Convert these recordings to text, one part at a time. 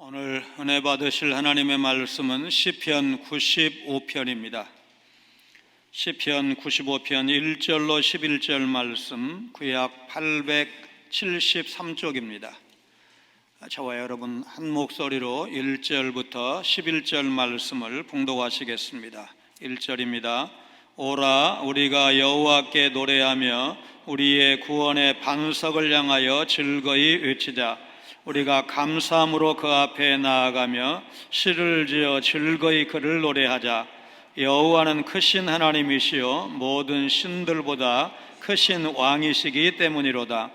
오늘 은혜 받으실 하나님의 말씀은 시편 95편입니다. 시편 95편 1절로 11절 말씀, 구약 873쪽입니다. 저와 여러분 한 목소리로 1절부터 11절 말씀을 봉독하시겠습니다. 1절입니다. 오라, 우리가 여호와께 노래하며 우리의 구원의 반석을 향하여 즐거이 외치자. 우리가 감사함으로 그 앞에 나아가며 시를 지어 즐거이 그를 노래하자. 여호와는 크신 하나님이시요 모든 신들보다 크신 왕이시기 때문이로다.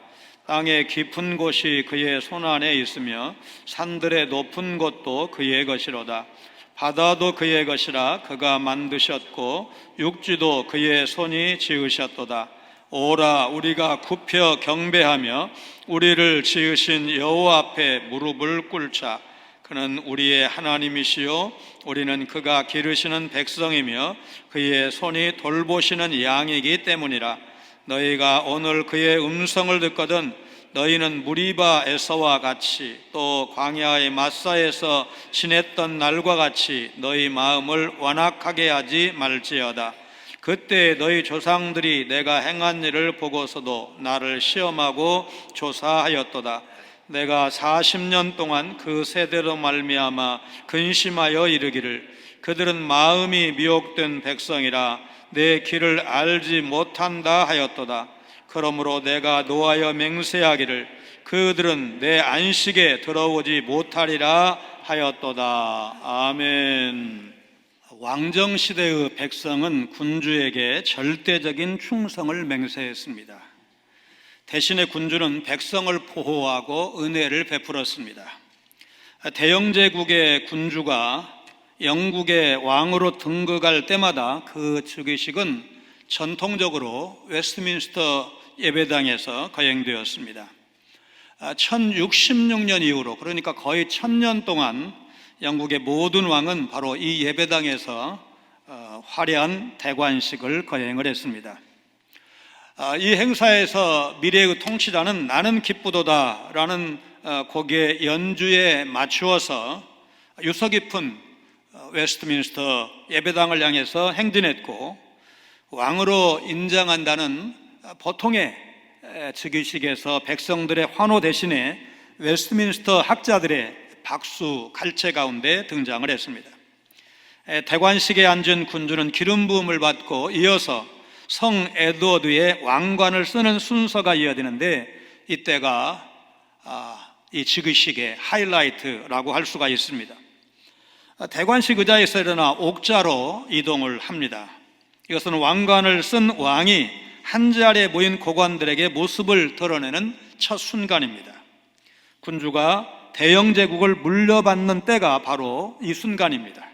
땅의 깊은 곳이 그의 손안에 있으며 산들의 높은 곳도 그의 것이로다. 바다도 그의 것이라 그가 만드셨고 육지도 그의 손이 지으셨도다. 오라, 우리가 굽혀 경배하며 우리를 지으신 여호와 앞에 무릎을 꿇자. 그는 우리의 하나님이시요 우리는 그가 기르시는 백성이며 그의 손이 돌보시는 양이기 때문이라. 너희가 오늘 그의 음성을 듣거든 너희는 무리바에서와 같이 또 광야의 마사에서 지냈던 날과 같이 너희 마음을 완악하게 하지 말지어다. 그때 너희 조상들이 내가 행한 일을 보고서도 나를 시험하고 조사하였도다. 내가 40년 동안 그 세대로 말미암아 근심하여 이르기를 그들은 마음이 미혹된 백성이라 내 길을 알지 못한다 하였도다. 그러므로 내가 노하여 맹세하기를 그들은 내 안식에 들어오지 못하리라 하였도다. 아멘. 왕정시대의 백성은 군주에게 절대적인 충성을 맹세했습니다. 대신에 군주는 백성을 보호하고 은혜를 베풀었습니다. 대영제국의 군주가 영국의 왕으로 등극할 때마다 그 즉위식은 전통적으로 웨스트민스터 예배당에서 거행되었습니다. 1066년 이후로, 그러니까 거의 1000년 동안 영국의 모든 왕은 바로 이 예배당에서 화려한 대관식을 거행을 했습니다. 이 행사에서 미래의 통치자는 나는 기쁘도다 라는 곡의 연주에 맞추어서 유서 깊은 웨스트민스터 예배당을 향해서 행진했고, 왕으로 인정한다는 보통의 즉위식에서 백성들의 환호 대신에 웨스트민스터 학자들의 박수, 갈채 가운데 등장을 했습니다. 대관식에 앉은 군주는 기름 부음을 받고 이어서 성 에드워드의 왕관을 쓰는 순서가 이어지는데, 이때가 이 즉위식의 하이라이트라고 할 수가 있습니다. 대관식 의자에서 일어나 옥자로 이동을 합니다. 이것은 왕관을 쓴 왕이 한자리에 모인 고관들에게 모습을 드러내는 첫 순간입니다. 군주가 대영제국을 물려받는 때가 바로 이 순간입니다.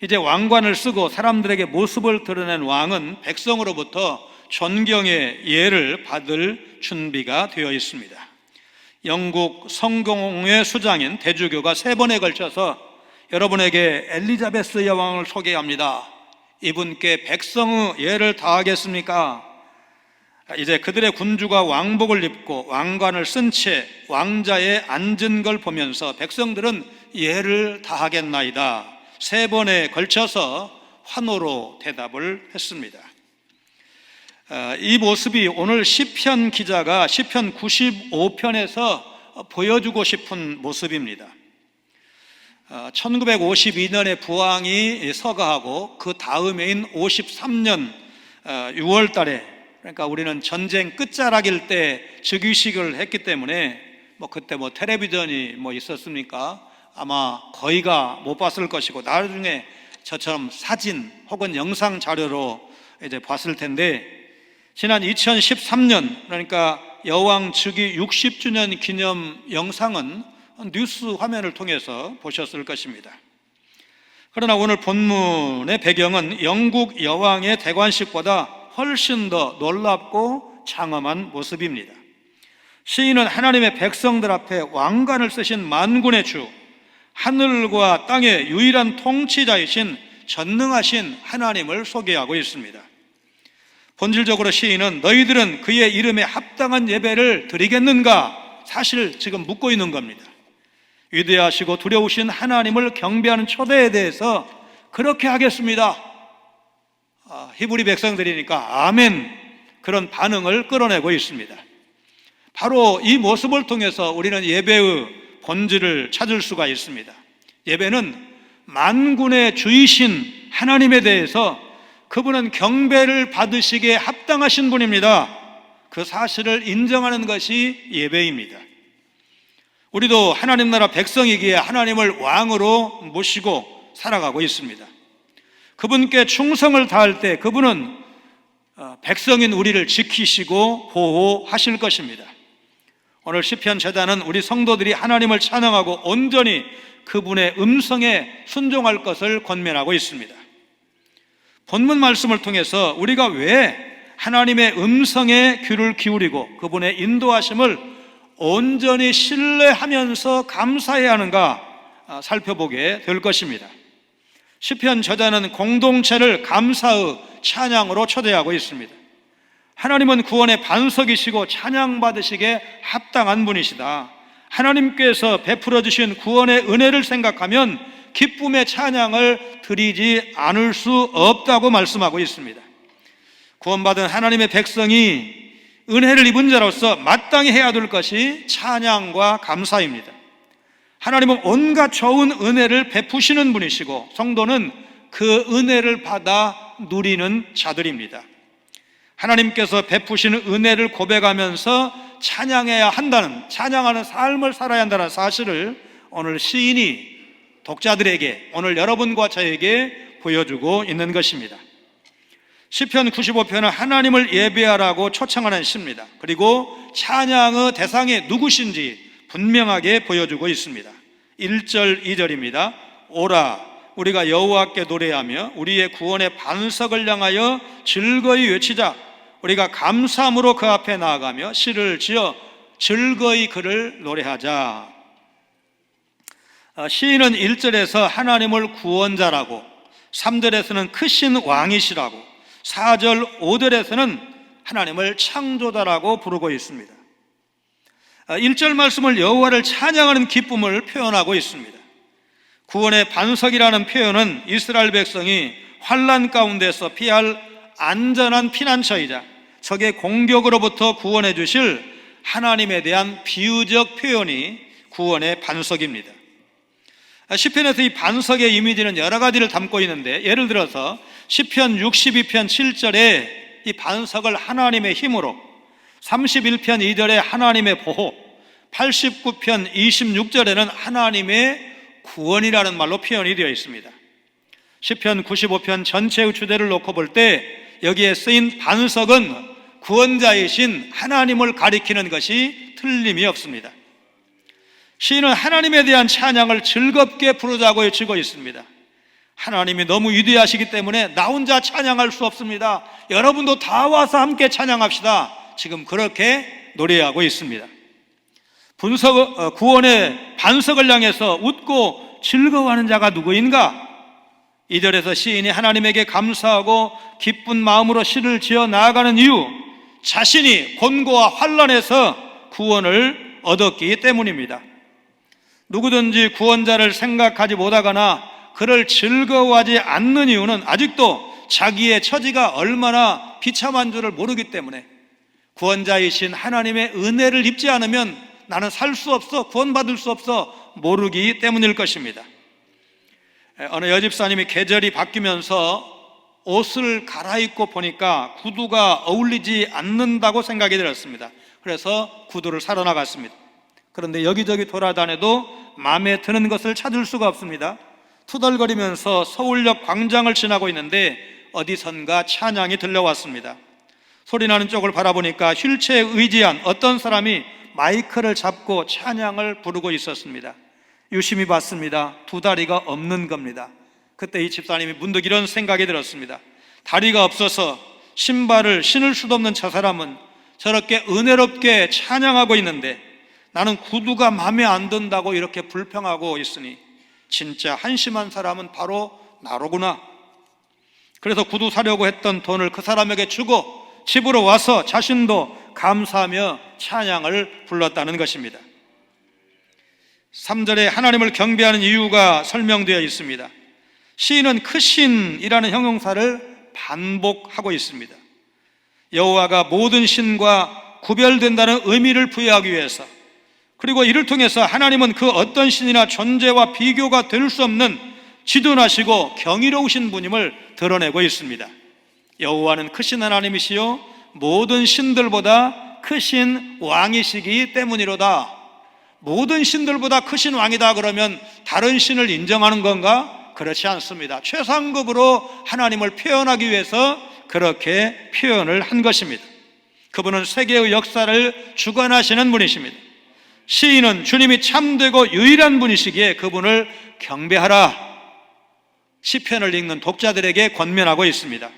이제 왕관을 쓰고 사람들에게 모습을 드러낸 왕은 백성으로부터 존경의 예를 받을 준비가 되어 있습니다. 영국 성공회 수장인 대주교가 3번에 걸쳐서 여러분에게 엘리자베스 여왕을 소개합니다. 이분께 백성의 예를 다하겠습니까? 이제 그들의 군주가 왕복을 입고 왕관을 쓴 채 왕자에 앉은 걸 보면서 백성들은 예를 다하겠나이다. 3번에 걸쳐서 환호로 대답을 했습니다. 이 모습이 오늘 시편 기자가 시편 95편에서 보여주고 싶은 모습입니다. 1952년에 부왕이 서거하고 그 다음해인 53년 6월 달에, 그러니까 우리는 전쟁 끝자락일 때 즉위식을 했기 때문에 그때 텔레비전이 있었습니까? 아마 거의가 못 봤을 것이고 나중에 저처럼 사진 혹은 영상 자료로 이제 봤을 텐데, 지난 2013년 그러니까 여왕 즉위 60주년 기념 영상은 뉴스 화면을 통해서 보셨을 것입니다. 그러나 오늘 본문의 배경은 영국 여왕의 대관식보다 훨씬 더 놀랍고 장엄한 모습입니다. 시인은 하나님의 백성들 앞에 왕관을 쓰신 만군의 주, 하늘과 땅의 유일한 통치자이신 전능하신 하나님을 소개하고 있습니다. 본질적으로 시인은 너희들은 그의 이름에 합당한 예배를 드리겠는가? 사실 지금 묻고 있는 겁니다. 위대하시고 두려우신 하나님을 경배하는 초대에 대해서 그렇게 하겠습니다. 히브리 백성들이니까 아멘, 그런 반응을 끌어내고 있습니다. 바로 이 모습을 통해서 우리는 예배의 본질을 찾을 수가 있습니다. 예배는 만군의 주이신 하나님에 대해서 그분은 경배를 받으시기에 합당하신 분입니다. 그 사실을 인정하는 것이 예배입니다. 우리도 하나님 나라 백성이기에 하나님을 왕으로 모시고 살아가고 있습니다. 그분께 충성을 다할 때 그분은 백성인 우리를 지키시고 보호하실 것입니다. 오늘 시편 제단은 우리 성도들이 하나님을 찬양하고 온전히 그분의 음성에 순종할 것을 권면하고 있습니다. 본문 말씀을 통해서 우리가 왜 하나님의 음성에 귀를 기울이고 그분의 인도하심을 온전히 신뢰하면서 감사해야 하는가 살펴보게 될 것입니다. 시편 저자는 공동체를 감사의 찬양으로 초대하고 있습니다. 하나님은 구원의 반석이시고 찬양받으시기에 합당한 분이시다. 하나님께서 베풀어 주신 구원의 은혜를 생각하면 기쁨의 찬양을 드리지 않을 수 없다고 말씀하고 있습니다. 구원받은 하나님의 백성이 은혜를 입은 자로서 마땅히 해야 될 것이 찬양과 감사입니다. 하나님은 온갖 좋은 은혜를 베푸시는 분이시고 성도는 그 은혜를 받아 누리는 자들입니다. 하나님께서 베푸시는 은혜를 고백하면서 찬양해야 한다는, 찬양하는 삶을 살아야 한다는 사실을 오늘 시인이 독자들에게, 오늘 여러분과 저에게 보여주고 있는 것입니다. 시편 95편은 하나님을 예배하라고 초청하는 시입니다. 그리고 찬양의 대상이 누구신지 분명하게 보여주고 있습니다. 1절, 2절입니다. 오라, 우리가 여호와께 노래하며 우리의 구원의 반석을 향하여 즐거이 외치자. 우리가 감사함으로 그 앞에 나아가며 시를 지어 즐거이 그를 노래하자. 시인은 1절에서 하나님을 구원자라고, 3절에서는 크신 왕이시라고, 4절, 5절에서는 하나님을 창조자라고 부르고 있습니다. 1절 말씀을 여호와를 찬양하는 기쁨을 표현하고 있습니다. 구원의 반석이라는 표현은 이스라엘 백성이 환난 가운데서 피할 안전한 피난처이자 적의 공격으로부터 구원해 주실 하나님에 대한 비유적 표현이 구원의 반석입니다. 시편에서 이 반석의 이미지는 여러 가지를 담고 있는데, 예를 들어서 시편 62편 7절에 이 반석을 하나님의 힘으로, 31편 2절에 하나님의 보호, 89편 26절에는 하나님의 구원이라는 말로 표현이 되어 있습니다. 시편 95편 전체의 주제를 놓고 볼 때 여기에 쓰인 반석은 구원자이신 하나님을 가리키는 것이 틀림이 없습니다. 시인은 하나님에 대한 찬양을 즐겁게 부르자고 외치고 있습니다. 하나님이 너무 위대하시기 때문에 나 혼자 찬양할 수 없습니다. 여러분도 다 와서 함께 찬양합시다. 지금 그렇게 노래하고 있습니다. 구원의 반석을 향해서 웃고 즐거워하는 자가 누구인가? 2절에서 시인이 하나님에게 감사하고 기쁜 마음으로 시를 지어 나아가는 이유, 자신이 곤고와 환난에서 구원을 얻었기 때문입니다. 누구든지 구원자를 생각하지 못하거나 그를 즐거워하지 않는 이유는 아직도 자기의 처지가 얼마나 비참한 줄을 모르기 때문에, 구원자이신 하나님의 은혜를 입지 않으면 나는 살 수 없어, 구원받을 수 없어 모르기 때문일 것입니다. 어느 여집사님이 계절이 바뀌면서 옷을 갈아입고 보니까 구두가 어울리지 않는다고 생각이 들었습니다. 그래서 구두를 사러 나갔습니다. 그런데 여기저기 돌아다녀도 마음에 드는 것을 찾을 수가 없습니다. 투덜거리면서 서울역 광장을 지나고 있는데 어디선가 찬양이 들려왔습니다. 소리나는 쪽을 바라보니까 휠체어에 의지한 어떤 사람이 마이크를 잡고 찬양을 부르고 있었습니다. 유심히 봤습니다. 두 다리가 없는 겁니다. 그때 이 집사님이 문득 이런 생각이 들었습니다. 다리가 없어서 신발을 신을 수도 없는 저 사람은 저렇게 은혜롭게 찬양하고 있는데 나는 구두가 마음에 안 든다고 이렇게 불평하고 있으니 진짜 한심한 사람은 바로 나로구나. 그래서 구두 사려고 했던 돈을 그 사람에게 주고 집으로 와서 자신도 감사하며 찬양을 불렀다는 것입니다. 3절에 하나님을 경배하는 이유가 설명되어 있습니다. 시인은 크신이라는 형용사를 반복하고 있습니다. 여호와가 모든 신과 구별된다는 의미를 부여하기 위해서, 그리고 이를 통해서 하나님은 그 어떤 신이나 존재와 비교가 될 수 없는 지존하시고 경이로우신 분임을 드러내고 있습니다. 여호와는 크신 하나님이시요 모든 신들보다 크신 왕이시기 때문이로다. 모든 신들보다 크신 왕이다 그러면 다른 신을 인정하는 건가? 그렇지 않습니다. 최상급으로 하나님을 표현하기 위해서 그렇게 표현을 한 것입니다. 그분은 세계의 역사를 주관하시는 분이십니다. 시인은 주님이 참되고 유일한 분이시기에 그분을 경배하라, 시편을 읽는 독자들에게 권면하고 있습니다.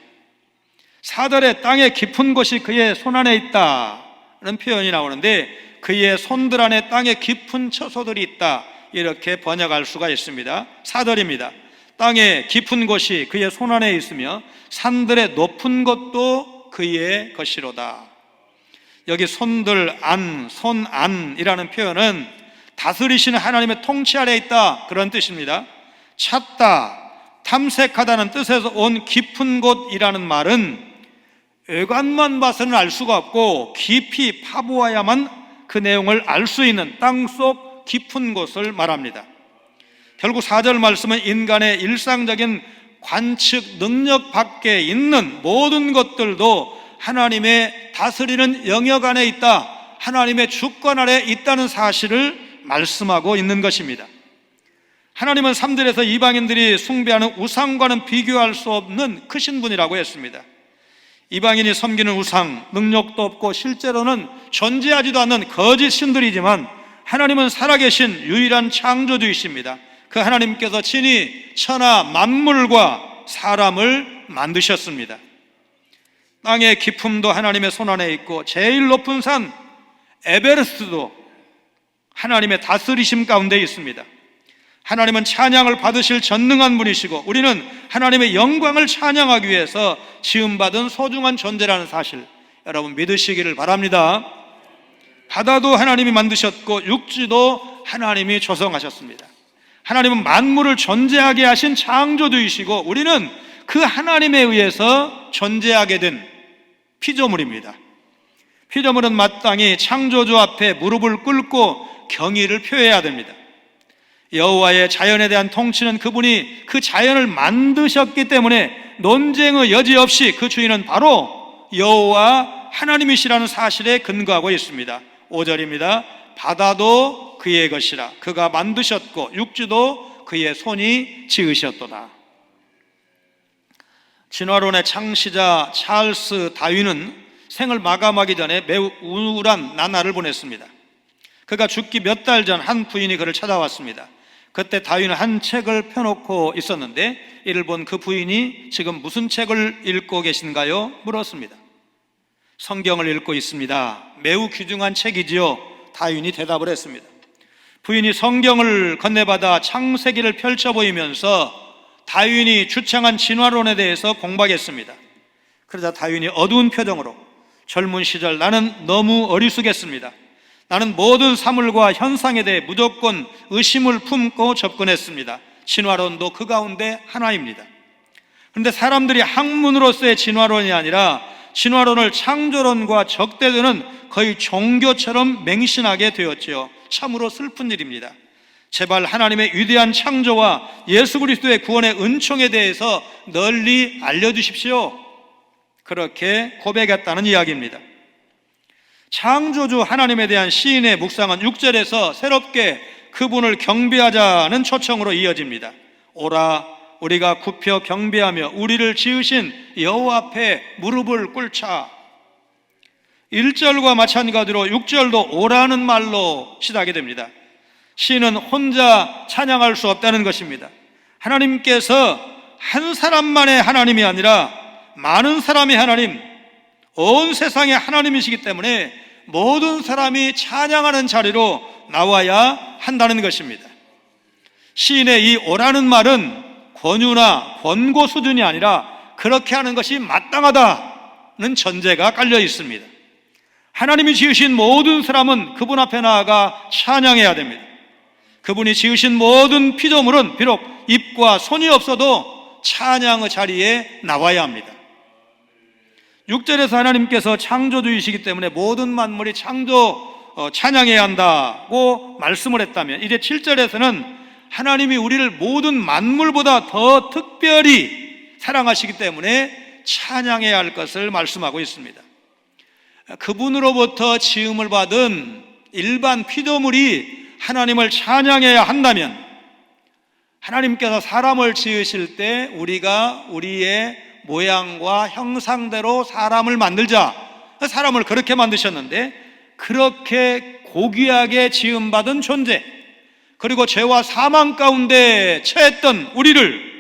4절에 땅의 깊은 곳이 그의 손안에 있다는 표현이 나오는데, 그의 손들 안에 땅의 깊은 처소들이 있다, 이렇게 번역할 수가 있습니다. 4절입니다. 땅의 깊은 곳이 그의 손안에 있으며 산들의 높은 것도 그의 것이로다. 여기 손들 안, 손안이라는 표현은 다스리시는 하나님의 통치 아래에 있다, 그런 뜻입니다. 찾다, 탐색하다는 뜻에서 온 깊은 곳이라는 말은 외관만 봐서는 알 수가 없고 깊이 파보아야만 그 내용을 알 수 있는 땅속 깊은 곳을 말합니다. 결국 4절 말씀은 인간의 일상적인 관측 능력 밖에 있는 모든 것들도 하나님의 다스리는 영역 안에 있다, 하나님의 주권 아래 있다는 사실을 말씀하고 있는 것입니다. 하나님은 3절에서 이방인들이 숭배하는 우상과는 비교할 수 없는 크신 분이라고 했습니다. 이방인이 섬기는 우상, 능력도 없고 실제로는 존재하지도 않는 거짓 신들이지만 하나님은 살아계신 유일한 창조주이십니다. 그 하나님께서 친히 천하 만물과 사람을 만드셨습니다. 땅의 깊음도 하나님의 손안에 있고 제일 높은 산 에베레스트도 하나님의 다스리심 가운데 있습니다. 하나님은 찬양을 받으실 전능한 분이시고 우리는 하나님의 영광을 찬양하기 위해서 지음받은 소중한 존재라는 사실, 여러분 믿으시기를 바랍니다. 바다도 하나님이 만드셨고 육지도 하나님이 조성하셨습니다. 하나님은 만물을 존재하게 하신 창조주이시고 우리는 그 하나님에 의해서 존재하게 된 피조물입니다. 피조물은 마땅히 창조주 앞에 무릎을 꿇고 경의를 표해야 됩니다. 여호와의 자연에 대한 통치는 그분이 그 자연을 만드셨기 때문에 논쟁의 여지 없이 그 주인은 바로 여호와 하나님이시라는 사실에 근거하고 있습니다. 5절입니다. 바다도 그의 것이라, 그가 만드셨고 육지도 그의 손이 지으셨도다. 진화론의 창시자 찰스 다윈은 생을 마감하기 전에 매우 우울한 나날을 보냈습니다. 그가 죽기 몇 달 전 한 부인이 그를 찾아왔습니다. 그때 다윈은 한 책을 펴놓고 있었는데 이를 본 그 부인이 지금 무슨 책을 읽고 계신가요? 물었습니다. 성경을 읽고 있습니다. 매우 귀중한 책이지요. 다윈이 대답을 했습니다. 부인이 성경을 건네받아 창세기를 펼쳐 보이면서 다윈이 주창한 진화론에 대해서 공부하겠습니다. 그러자 다윈이 어두운 표정으로 젊은 시절 나는 너무 어리숙했습니다. 나는 모든 사물과 현상에 대해 무조건 의심을 품고 접근했습니다. 진화론도 그 가운데 하나입니다. 그런데 사람들이 학문으로서의 진화론이 아니라 진화론을 창조론과 적대되는 거의 종교처럼 맹신하게 되었지요. 참으로 슬픈 일입니다. 제발 하나님의 위대한 창조와 예수 그리스도의 구원의 은총에 대해서 널리 알려주십시오. 그렇게 고백했다는 이야기입니다. 창조주 하나님에 대한 시인의 묵상은 6절에서 새롭게 그분을 경배하자는 초청으로 이어집니다. 오라, 우리가 굽혀 경배하며 우리를 지으신 여호와 앞에 무릎을 꿇자. 1절과 마찬가지로 6절도 오라는 말로 시작이 됩니다. 시인은 혼자 찬양할 수 없다는 것입니다. 하나님께서 한 사람만의 하나님이 아니라 많은 사람의 하나님, 온 세상의 하나님이시기 때문에 모든 사람이 찬양하는 자리로 나와야 한다는 것입니다. 시인의 이 오라는 말은 권유나 권고 수준이 아니라 그렇게 하는 것이 마땅하다는 전제가 깔려 있습니다. 하나님이 지으신 모든 사람은 그분 앞에 나아가 찬양해야 됩니다. 그분이 지으신 모든 피조물은 비록 입과 손이 없어도 찬양의 자리에 나와야 합니다. 6절에서 하나님께서 창조주이시기 때문에 모든 만물이 찬양해야 한다고 말씀을 했다면, 이제 7절에서는 하나님이 우리를 모든 만물보다 더 특별히 사랑하시기 때문에 찬양해야 할 것을 말씀하고 있습니다. 그분으로부터 지음을 받은 일반 피조물이 하나님을 찬양해야 한다면, 하나님께서 사람을 지으실 때 우리가 우리의 모양과 형상대로 사람을 만들자, 사람을 그렇게 만드셨는데, 그렇게 고귀하게 지음받은 존재, 그리고 죄와 사망 가운데 처했던 우리를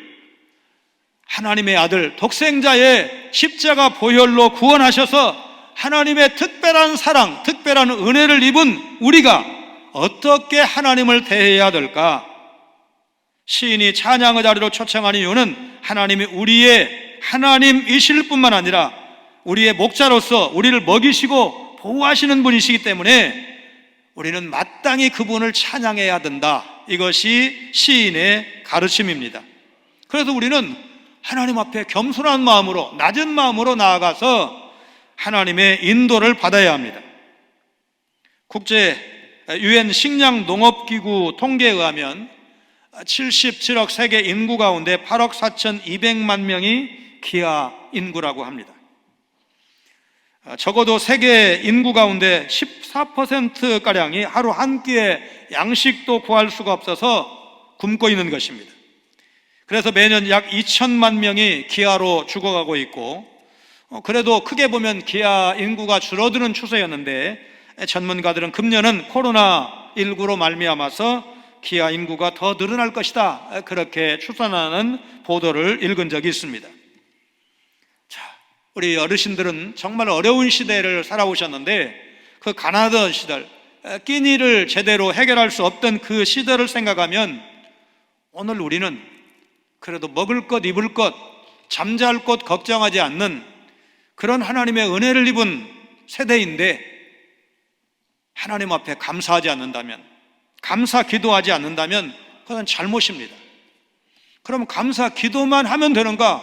하나님의 아들 독생자의 십자가 보혈로 구원하셔서 하나님의 특별한 사랑, 특별한 은혜를 입은 우리가 어떻게 하나님을 대해야 될까? 시인이 찬양의 자리로 초청하는 이유는 하나님이 우리의 하나님이실 뿐만 아니라 우리의 목자로서 우리를 먹이시고 보호하시는 분이시기 때문에 우리는 마땅히 그분을 찬양해야 된다. 이것이 시인의 가르침입니다. 그래서 우리는 하나님 앞에 겸손한 마음으로, 낮은 마음으로 나아가서 하나님의 인도를 받아야 합니다. 국제 UN 식량 농업기구 통계에 의하면 77억 세계 인구 가운데 8억 4,200만 명이 기아 인구라고 합니다. 적어도 세계 인구 가운데 14%가량이 하루 한 끼의 양식도 구할 수가 없어서 굶고 있는 것입니다. 그래서 매년 약 2천만 명이 기아로 죽어가고 있고, 그래도 크게 보면 기아 인구가 줄어드는 추세였는데, 전문가들은 금년은 코로나19로 말미암아서 기아 인구가 더 늘어날 것이다, 그렇게 추산하는 보도를 읽은 적이 있습니다. 자, 우리 어르신들은 정말 어려운 시대를 살아오셨는데, 그 가난하던 시절, 끼니를 제대로 해결할 수 없던 그 시대를 생각하면 오늘 우리는 그래도 먹을 것, 입을 것, 잠잘 곳 걱정하지 않는 그런 하나님의 은혜를 입은 세대인데, 하나님 앞에 감사하지 않는다면, 감사 기도하지 않는다면 그건 잘못입니다. 그럼 감사 기도만 하면 되는가?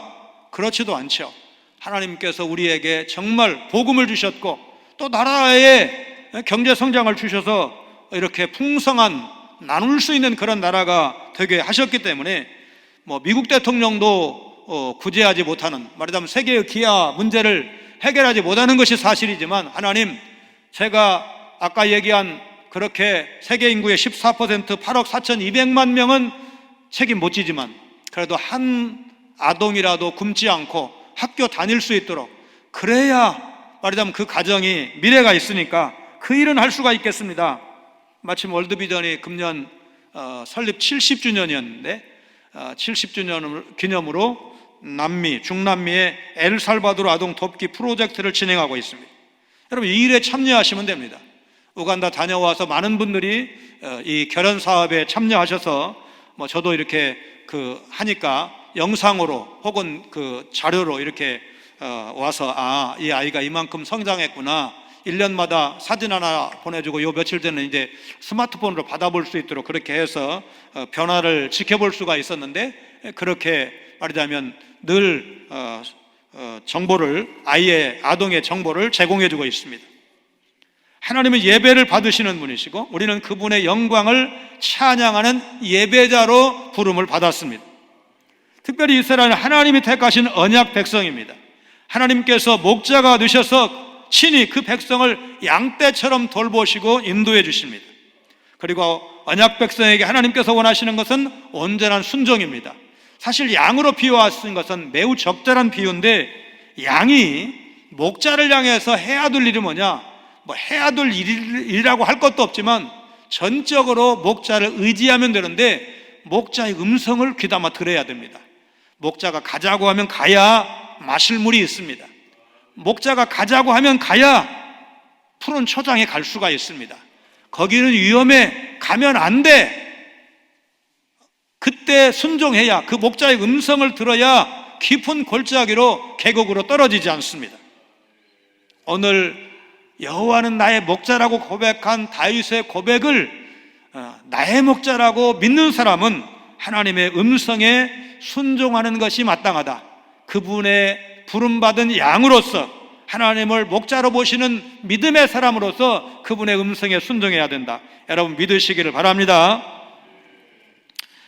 그렇지도 않죠. 하나님께서 우리에게 정말 복음을 주셨고 또 나라에 경제 성장을 주셔서 이렇게 풍성한, 나눌 수 있는 그런 나라가 되게 하셨기 때문에 미국 대통령도 구제하지 못하는, 말하자면 세계의 기아 문제를 해결하지 못하는 것이 사실이지만, 하나님, 제가 아까 얘기한 그렇게 세계 인구의 14% 8억 4,200만 명은 책임 못 지지만 그래도 한 아동이라도 굶지 않고 학교 다닐 수 있도록, 그래야 말하자면 그 가정이 미래가 있으니까 그 일은 할 수가 있겠습니다. 마침 월드비전이 금년 설립 70주년이었는데 70주년 기념으로 남미, 중남미의 엘살바도르 아동 돕기 프로젝트를 진행하고 있습니다. 여러분, 이 일에 참여하시면 됩니다. 우간다 다녀와서 많은 분들이 이 결혼 사업에 참여하셔서 저도 이렇게 하니까 영상으로 혹은 자료로 이렇게 와서 이 아이가 이만큼 성장했구나, 1년마다 사진 하나 보내주고 요 며칠 전에 이제 스마트폰으로 받아볼 수 있도록 그렇게 해서 변화를 지켜볼 수가 있었는데, 그렇게 말하자면 늘 정보를, 아동의 정보를 제공해주고 있습니다. 하나님은 예배를 받으시는 분이시고 우리는 그분의 영광을 찬양하는 예배자로 부름을 받았습니다. 특별히 이스라엘은 하나님이 택하신 언약 백성입니다. 하나님께서 목자가 되셔서 친히 그 백성을 양떼처럼 돌보시고 인도해 주십니다. 그리고 언약 백성에게 하나님께서 원하시는 것은 온전한 순종입니다. 사실 양으로 비유하신 것은 매우 적절한 비유인데, 양이 목자를 향해서 해야 될 일이 뭐냐? 해야 될 일이라고 할 것도 없지만 전적으로 목자를 의지하면 되는데, 목자의 음성을 귀담아 들어야 됩니다. 목자가 가자고 하면 가야 마실 물이 있습니다. 목자가 가자고 하면 가야 푸른 초장에 갈 수가 있습니다. 거기는 위험해, 가면 안 돼. 그때 순종해야, 그 목자의 음성을 들어야 깊은 골짜기로, 계곡으로 떨어지지 않습니다. 오늘 여호와는 나의 목자라고 고백한 다윗의 고백을 나의 목자라고 믿는 사람은 하나님의 음성에 순종하는 것이 마땅하다. 그분의 부름받은 양으로서, 하나님을 목자로 보시는 믿음의 사람으로서 그분의 음성에 순종해야 된다. 여러분 믿으시기를 바랍니다.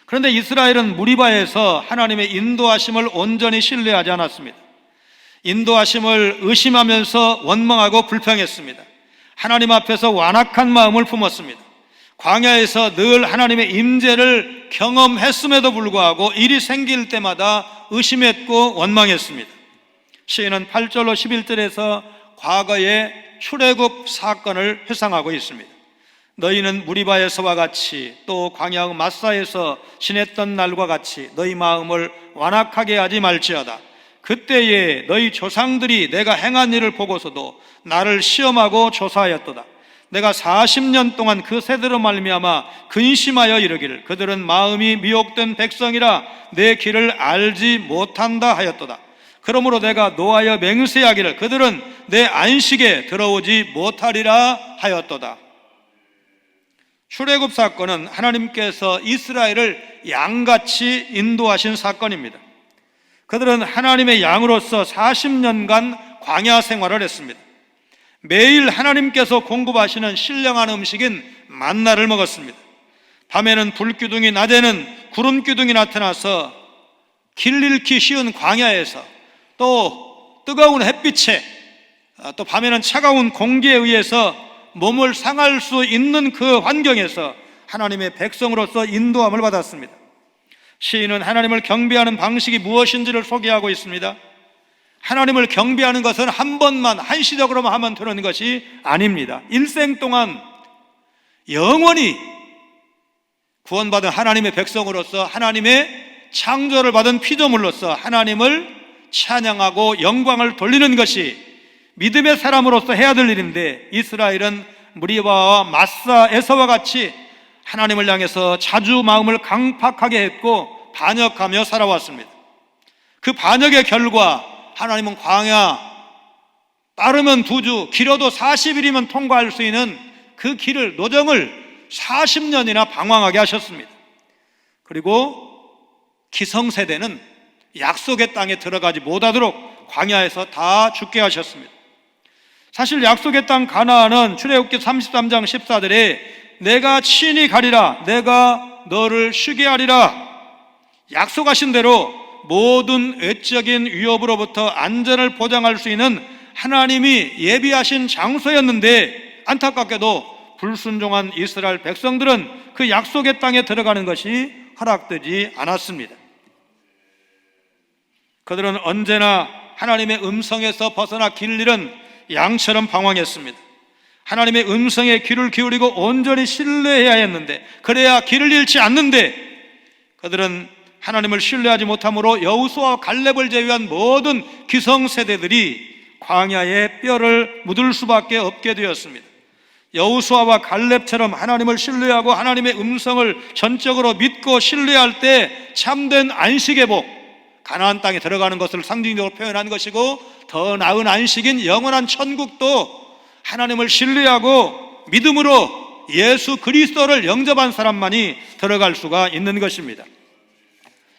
그런데 이스라엘은 무리바에서 하나님의 인도하심을 온전히 신뢰하지 않았습니다. 인도하심을 의심하면서 원망하고 불평했습니다. 하나님 앞에서 완악한 마음을 품었습니다. 광야에서 늘 하나님의 임재를 경험했음에도 불구하고 일이 생길 때마다 의심했고 원망했습니다. 시인은 8절로 11절에서 과거의 출애굽 사건을 회상하고 있습니다. 너희는 무리바에서와 같이 또 광야 마사에서 지냈던 날과 같이 너희 마음을 완악하게 하지 말지어다. 그때에 너희 조상들이 내가 행한 일을 보고서도 나를 시험하고 조사하였도다. 내가 40년 동안 그 세대로 말미암아 근심하여 이르기를 그들은 마음이 미혹된 백성이라 내 길을 알지 못한다 하였도다. 그러므로 내가 노하여 맹세하기를 그들은 내 안식에 들어오지 못하리라 하였도다. 출애굽 사건은 하나님께서 이스라엘을 양같이 인도하신 사건입니다. 그들은 하나님의 양으로서 40년간 광야 생활을 했습니다. 매일 하나님께서 공급하시는 신령한 음식인 만나를 먹었습니다. 밤에는 불기둥이, 낮에는 구름기둥이 나타나서 길 잃기 쉬운 광야에서, 또 뜨거운 햇빛에, 또 밤에는 차가운 공기에 의해서 몸을 상할 수 있는 그 환경에서 하나님의 백성으로서 인도함을 받았습니다. 시인은 하나님을 경배하는 방식이 무엇인지를 소개하고 있습니다. 하나님을 경배하는 것은 한 번만 한시적으로만 하면 되는 것이 아닙니다. 일생 동안 영원히 구원받은 하나님의 백성으로서, 하나님의 창조를 받은 피조물로서 하나님을 찬양하고 영광을 돌리는 것이 믿음의 사람으로서 해야 될 일인데, 이스라엘은 무리바와 마사, 에서와 같이 하나님을 향해서 자주 마음을 강팍하게 했고 반역하며 살아왔습니다. 그 반역의 결과 하나님은 광야, 빠르면 2주, 길어도 40일이면 통과할 수 있는 그 길을, 노정을 40년이나 방황하게 하셨습니다. 그리고 기성세대는 약속의 땅에 들어가지 못하도록 광야에서 다 죽게 하셨습니다. 사실 약속의 땅 가나안은 출애굽기 33장 14절에 내가 친히 가리라, 내가 너를 쉬게 하리라, 약속하신 대로 모든 외적인 위협으로부터 안전을 보장할 수 있는 하나님이 예비하신 장소였는데, 안타깝게도 불순종한 이스라엘 백성들은 그 약속의 땅에 들어가는 것이 허락되지 않았습니다. 그들은 언제나 하나님의 음성에서 벗어나 길 잃은 양처럼 방황했습니다. 하나님의 음성에 귀를 기울이고 온전히 신뢰해야 했는데, 그래야 길을 잃지 않는데, 그들은 하나님을 신뢰하지 못함으로 여호수아와 갈렙을 제외한 모든 기성세대들이 광야에 뼈를 묻을 수밖에 없게 되었습니다. 여호수아와 갈렙처럼 하나님을 신뢰하고 하나님의 음성을 전적으로 믿고 신뢰할 때 참된 안식의 복, 가나안 땅에 들어가는 것을 상징적으로 표현한 것이고, 더 나은 안식인 영원한 천국도 하나님을 신뢰하고 믿음으로 예수 그리스도를 영접한 사람만이 들어갈 수가 있는 것입니다.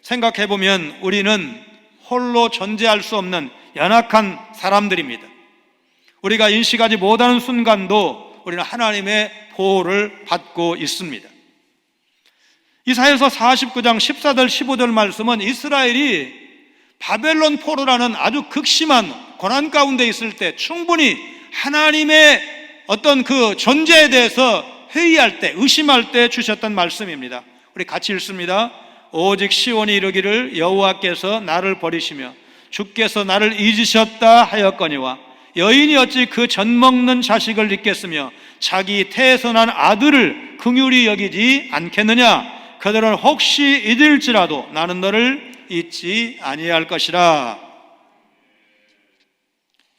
생각해보면 우리는 홀로 존재할 수 없는 연약한 사람들입니다. 우리가 인식하지 못하는 순간도 우리는 하나님의 보호를 받고 있습니다. 이사야서 49장 14절 15절 말씀은 이스라엘이 바벨론 포로라는 아주 극심한 고난 가운데 있을 때 충분히 하나님의 어떤 그 존재에 대해서 회의할 때, 의심할 때 주셨던 말씀입니다. 우리 같이 읽습니다. 오직 시온이 이르기를 여호와께서 나를 버리시며 주께서 나를 잊으셨다 하였거니와 여인이 어찌 그 젖먹는 자식을 잊겠으며 자기 태에서 난 아들을 긍휼히 여기지 않겠느냐. 그들은 혹시 잊을지라도 나는 너를 잊지 아니할 것이라.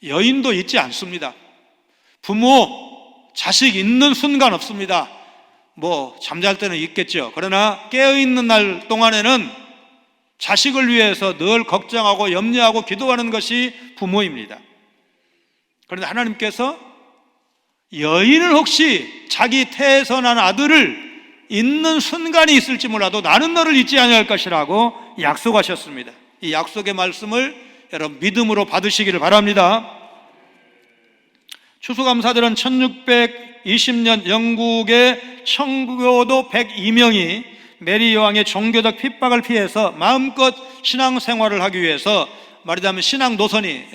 여인도 잊지 않습니다. 부모, 자식 잊는 순간 없습니다. 잠잘 때는 있겠죠. 그러나 깨어있는 날 동안에는 자식을 위해서 늘 걱정하고 염려하고 기도하는 것이 부모입니다. 그런데 하나님께서 여인은 혹시 자기 태에서 난 아들을 있는 순간이 있을지 몰라도 나는 너를 잊지 아니할 것이라고 약속하셨습니다. 이 약속의 말씀을 여러분 믿음으로 받으시기를 바랍니다. 추수감사절은 1620년 영국의 청교도 102명이 메리 여왕의 종교적 핍박을 피해서 마음껏 신앙생활을 하기 위해서 말하자면 신앙 노선이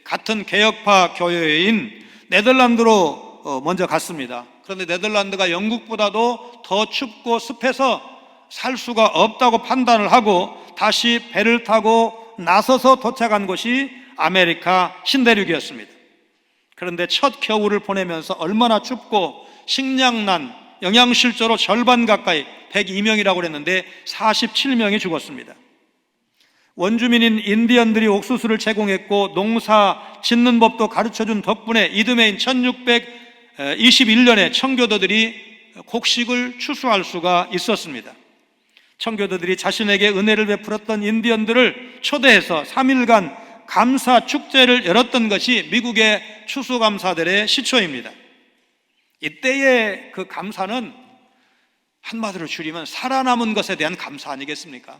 같은 개혁파 교회인 네덜란드로 먼저 갔습니다. 그런데 네덜란드가 영국보다도 더 춥고 습해서 살 수가 없다고 판단을 하고 다시 배를 타고 나서서 도착한 곳이 아메리카 신대륙이었습니다. 그런데 첫 겨울을 보내면서 얼마나 춥고 식량난, 영양실조로 절반 가까이 102명이라고 그랬는데 47명이 죽었습니다. 원주민인 인디언들이 옥수수를 제공했고 농사 짓는 법도 가르쳐준 덕분에 이듬해인 1621년에 청교도들이 곡식을 추수할 수가 있었습니다. 청교도들이 자신에게 은혜를 베풀었던 인디언들을 초대해서 3일간 감사 축제를 열었던 것이 미국의 추수감사들의 시초입니다. 이때의 그 감사는 한마디로 줄이면 살아남은 것에 대한 감사 아니겠습니까?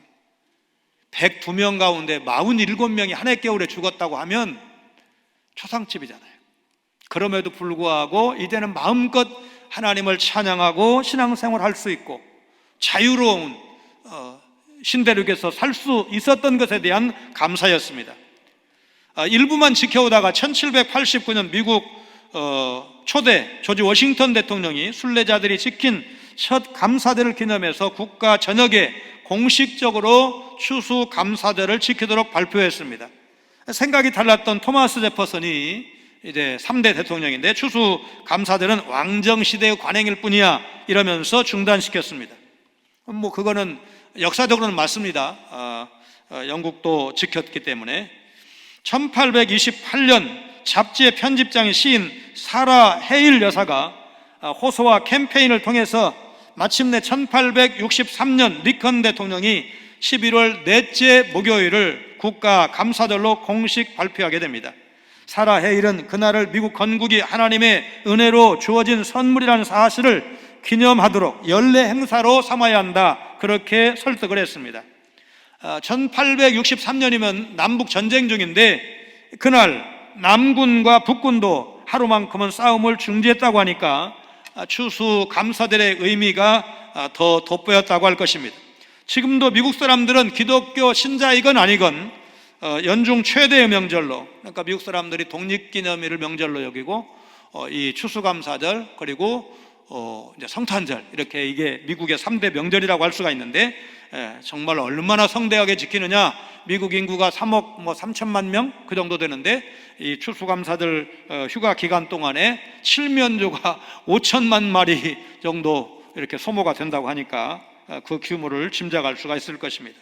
102명 가운데 47명이 한 해 겨울에 죽었다고 하면 초상집이잖아요. 그럼에도 불구하고 이제는 마음껏 하나님을 찬양하고 신앙생활할 수 있고 자유로운 신대륙에서 살 수 있었던 것에 대한 감사였습니다. 일부만 지켜오다가 1789년 미국 초대 조지 워싱턴 대통령이 순례자들이 지킨 첫 감사대를 기념해서 국가 전역에 공식적으로 추수 감사대를 지키도록 발표했습니다. 생각이 달랐던 토마스 제퍼슨이 이제 3대 대통령인데 추수 감사대는 왕정시대의 관행일 뿐이야 이러면서 중단시켰습니다. 그거는 역사적으로는 맞습니다. 영국도 지켰기 때문에. 1828년 잡지의 편집장인 시인 사라 헤일 여사가 호소와 캠페인을 통해서 마침내 1863년 리컨 대통령이 11월 넷째 목요일을 국가 감사절로 공식 발표하게 됩니다. 사라 헤일은 그날을 미국 건국이 하나님의 은혜로 주어진 선물이라는 사실을 기념하도록 연례 행사로 삼아야 한다, 그렇게 설득을 했습니다. 1863년이면 남북 전쟁 중인데 그날 남군과 북군도 하루만큼은 싸움을 중지했다고 하니까 추수 감사절의 의미가 더 돋보였다고 할 것입니다. 지금도 미국 사람들은 기독교 신자이건 아니건 연중 최대의 명절로, 그러니까 미국 사람들이 독립기념일을 명절로 여기고 이 추수감사절 그리고 이제 성탄절, 이렇게 이게 미국의 3대 명절이라고 할 수가 있는데 정말 얼마나 성대하게 지키느냐. 미국 인구가 3억 3천만 명 그 정도 되는데 이 추수감사절 휴가 기간 동안에 칠면조가 5천만 마리 정도 이렇게 소모가 된다고 하니까 그 규모를 짐작할 수가 있을 것입니다.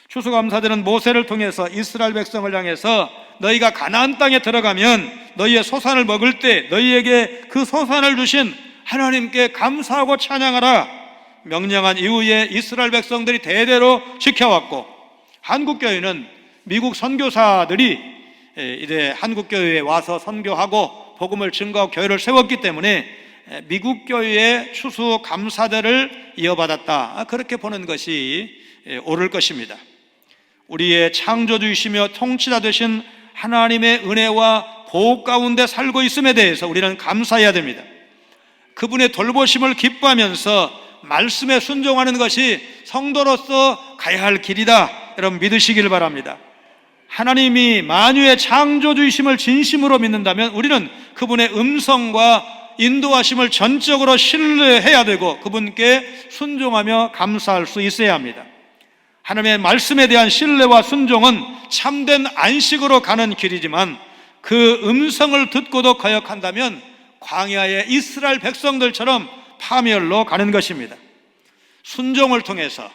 추수감사절은 모세를 통해서 이스라엘 백성을 향해서 너희가 가나안 땅에 들어가면 너희의 소산을 먹을 때 너희에게 그 소산을 주신 하나님께 감사하고 찬양하라 명령한 이후에 이스라엘 백성들이 대대로 지켜왔고, 한국교회는 미국 선교사들이 이제 한국교회에 와서 선교하고 복음을 증거하고 교회를 세웠기 때문에 미국 교회의 추수 감사절을 이어받았다, 그렇게 보는 것이 옳을 것입니다. 우리의 창조주이시며 통치자 되신 하나님의 은혜와 보호 가운데 살고 있음에 대해서 우리는 감사해야 됩니다. 그분의 돌보심을 기뻐하면서 말씀에 순종하는 것이 성도로서 가야 할 길이다, 여러분 믿으시기를 바랍니다. 하나님이 만유의 창조주이심을 진심으로 믿는다면 우리는 그분의 음성과 인도하심을 전적으로 신뢰해야 되고 그분께 순종하며 감사할 수 있어야 합니다. 하나님의 말씀에 대한 신뢰와 순종은 참된 안식으로 가는 길이지만 그 음성을 듣고도 거역한다면 광야의 이스라엘 백성들처럼 파멸로 가는 것입니다. 순종을 통해서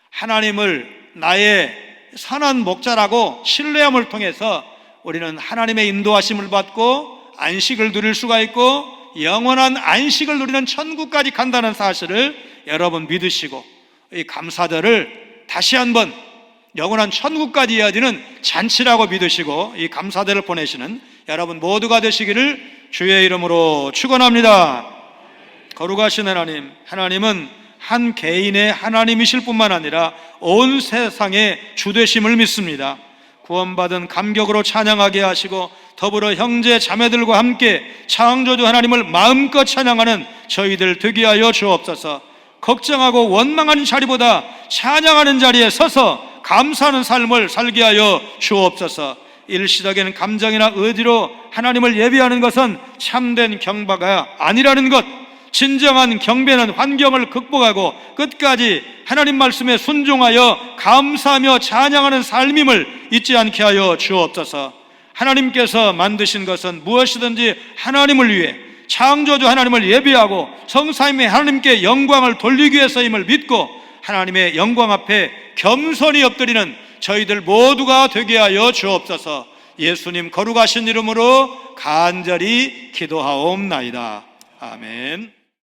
하나님을 나의 선한 목자라고 신뢰함을 통해서 우리는 하나님의 인도하심을 받고 안식을 누릴 수가 있고 영원한 안식을 누리는 천국까지 간다는 사실을 여러분 믿으시고 이 감사절을 다시 한번 영원한 천국까지 이어지는 잔치라고 믿으시고 이 감사절을 보내시는 여러분 모두가 되시기를 주의 이름으로 축원합니다. 거룩하신 하나님, 하나님은 한 개인의 하나님이실 뿐만 아니라 온 세상의 주되심을 믿습니다. 구원받은 감격으로 찬양하게 하시고 더불어 형제 자매들과 함께 창조주 하나님을 마음껏 찬양하는 저희들 되게 하여 주옵소서. 걱정하고 원망하는 자리보다 찬양하는 자리에 서서 감사하는 삶을 살게 하여 주옵소서. 일시적인 감정이나 의지로 하나님을 예배하는 것은 참된 경배가 아니라는 것, 진정한 경배는 환경을 극복하고 끝까지 하나님 말씀에 순종하여 감사하며 찬양하는 삶임을 잊지 않게 하여 주옵소서. 하나님께서 만드신 것은 무엇이든지 하나님을 위해 창조주 하나님을 예배하고 성삼위 하나님께 영광을 돌리기 위해서임을 믿고 하나님의 영광 앞에 겸손히 엎드리는 저희들 모두가 되게 하여 주옵소서. 예수님 거룩하신 이름으로 간절히 기도하옵나이다. 아멘.